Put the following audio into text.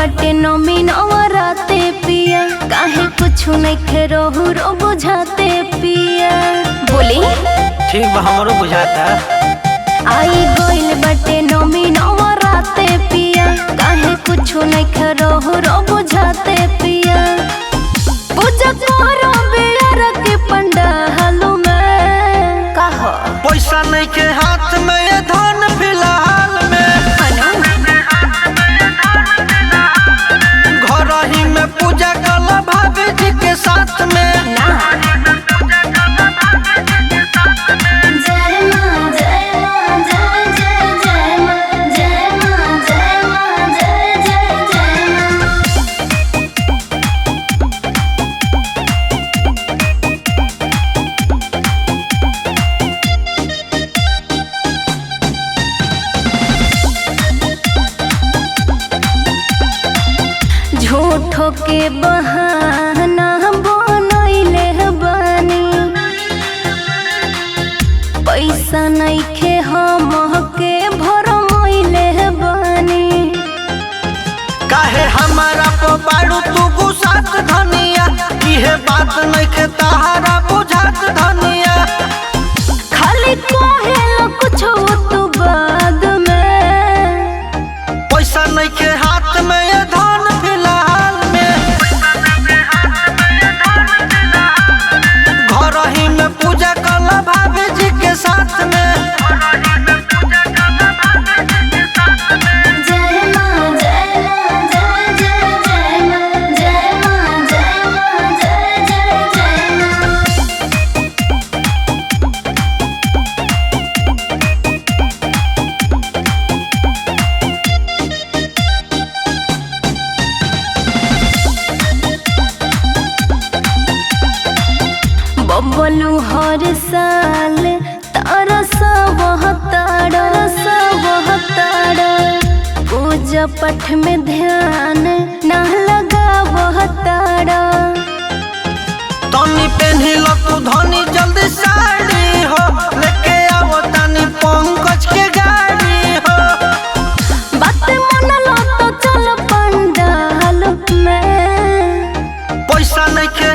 बाटे नमी नवराते पिया, काहे कुछ नहीं खेरोहु रो बुझाते पिया। बोली ठीक बा, हमरो बुझाता। आई गइल बाटे नमी नवराते पिया, काहे कुछ नहीं खेरोहु रो बुझाते पिया। पूजा करो बेर के पंडाल में, कहो पैसा नहीं के हाथ में ये धन फिलहाल में, घर ही में पूजा कला भाभी जी के साथ में। झूठो के बहाना बनैले बानी, पैसा नहीं खे हम के भरमैले बानी। काहे हमारा को बाड़ू तू गुसात धनिया, इहे बात नहीं के तहारा बुझात धनिया। खाली कहेला कुछ तू बाद में, पैसा नहीं के हाथ में ये धन फिलहाल में, घर ही में पूजा कला भाभी जी के साथ में। बबलू हर साल तारा सबहताड़ा, पूजा पाठ में ध्यान ना लगावताड़ा। तनी पेन्ही लो तू धनी जल्दी साड़ी हो, लेके आओ तनी पंकज के गाड़ी हो। बात मन लो तो चल पंडाल में, पैसा नहीं के